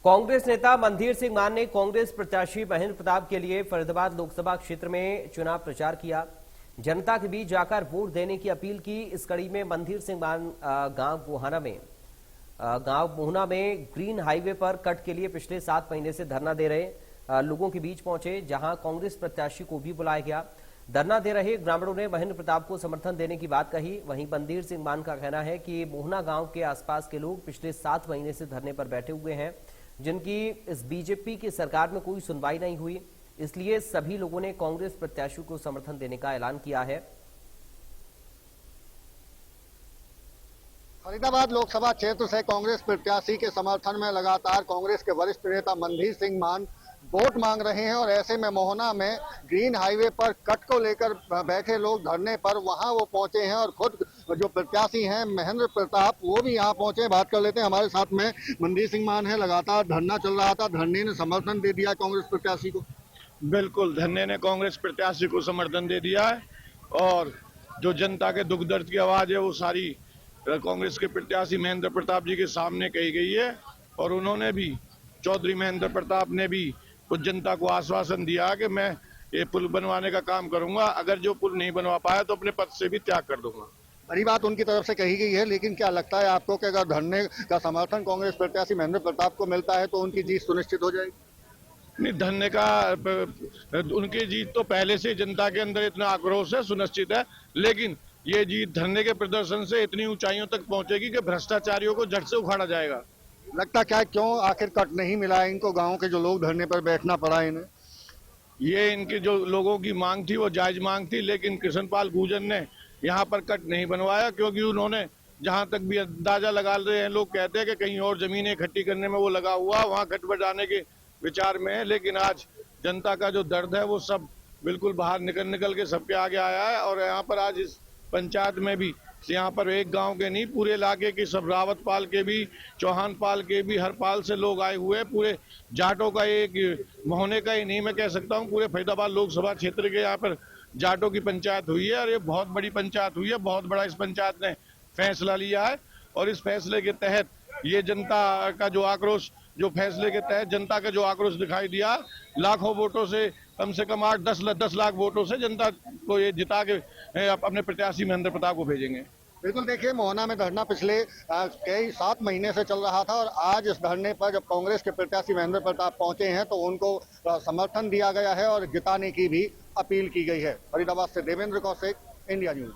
कांग्रेस नेता मनधीर सिंह मान ने कांग्रेस प्रत्याशी महेंद्र प्रताप के लिए फरीदाबाद लोकसभा क्षेत्र में चुनाव प्रचार किया। जनता के बीच जाकर वोट देने की अपील की। इस कड़ी में मनधीर सिंह मान गांव मोहना में ग्रीन हाईवे पर कट के लिए पिछले 7 महीने से धरना दे रहे लोगों के बीच पहुंचे, जहां कांग्रेस प्रत्याशी को भी बुलाया गया। धरना दे रहे ग्रामीणों ने महेंद्र प्रताप को समर्थन देने की बात कही। वहीं मनधीर सिंह मान का कहना है कि मोहना गांव के आसपास के लोग पिछले 7 महीने से धरने पर बैठे हुए हैं, जिनकी इस बीजेपी की सरकार में कोई सुनवाई नहीं हुई, इसलिए सभी लोगों ने कांग्रेस प्रत्याशी को समर्थन देने का ऐलान किया है। फरीदाबाद लोकसभा क्षेत्र से कांग्रेस प्रत्याशी के समर्थन में लगातार कांग्रेस के वरिष्ठ नेता मनधीर सिंह मान वोट मांग रहे हैं और ऐसे में मोहना में ग्रीन हाईवे पर कट को लेकर बैठे लोग धरने पर वहां वो पहुंचे हैं और खुद जो प्रत्याशी हैं महेंद्र प्रताप वो भी यहां पहुंचे। बात कर लेते हैं, हमारे साथ में मनधीर सिंह मान है। लगातार धरना चल रहा था, धरने ने समर्थन दे दिया कांग्रेस प्रत्याशी को। बिल्कुल, धरने ने कांग्रेस प्रत्याशी को समर्थन दे दिया है और जो जनता के दुख दर्द की आवाज है वो सारी कांग्रेस के प्रत्याशी महेंद्र प्रताप जी के सामने कही गई है। और उन्होंने भी, चौधरी महेंद्र प्रताप ने भी उस जनता को आश्वासन दिया कि मैं ये पुल बनवाने का काम करूंगा, अगर जो पुल नहीं बनवा पाया तो अपने पद से भी त्याग कर दूंगा। बड़ी बात उनकी तरफ से कही गई है, लेकिन क्या लगता है आपको कि अगर धरने का समर्थन कांग्रेस प्रत्याशी महेंद्र प्रताप को मिलता है तो उनकी जीत सुनिश्चित हो जाएगी? नहीं, धरने का उनकी जीत तो पहले से जनता के अंदर इतना आक्रोश है, सुनिश्चित है, लेकिन ये जीत धरने के प्रदर्शन से इतनी ऊंचाइयों तक पहुंचेगी कि भ्रष्टाचारियों को जड़ से उखाड़ा जाएगा। लगता क्या है, क्यों आखिर कट नहीं मिला है इनको? गांव के जो लोग धरने पर बैठना पड़ा इन्हें। ये इनके जो लोगों की मांग थी वो जायज मांग थी, लेकिन कृष्णपाल गुर्जर ने यहाँ पर कट नहीं बनवाया, क्योंकि उन्होंने जहाँ तक भी अंदाजा लगा रहे हैं, लोग कहते हैं कि कहीं और जमीनें इकट्ठी करने में वो लगा हुआ, वहाँ कट बढ़ाने के विचार में है। लेकिन आज जनता का जो दर्द है वो सब बिल्कुल बाहर निकल के सबके आगे आया है। और यहाँ पर आज इस पंचायत में भी, यहाँ पर एक गांव के नहीं, पूरे इलाके के सब, रावत पाल के भी, चौहान पाल के भी, हर पाल से लोग आए हुए हैं। पूरे जाटों का, एक मोहने का ही नहीं मैं कह सकता हूँ, पूरे फरीदाबाद लोकसभा क्षेत्र के यहाँ पर जाटों की पंचायत हुई है और ये बहुत बड़ी पंचायत हुई है। बहुत बड़ा इस पंचायत ने फैसला लिया है और इस फैसले के तहत ये जनता का जो आक्रोश, जो फैसले के तहत जनता का जो आक्रोश दिखाई दिया, लाखों वोटों से, कम से कम 8-10 लाख वोटों से जनता को ये जिता के अपने प्रत्याशी महेंद्र प्रताप को भेजेंगे। बिल्कुल, देखिए, मोहना में धरना पिछले कई 7 महीने से चल रहा था और आज इस धरने पर जब कांग्रेस के प्रत्याशी महेंद्र प्रताप पहुंचे हैं तो उनको समर्थन दिया गया है और जिताने की भी अपील की गई है। फरीदाबाद से देवेंद्र कौशिक, इंडिया न्यूज।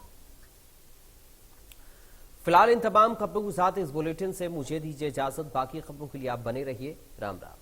फिलहाल इन तमाम खबरों के साथ इस बुलेटिन से मुझे दीजिए इजाजत। बाकी खबरों के लिए आप बने रहिए। राम राम।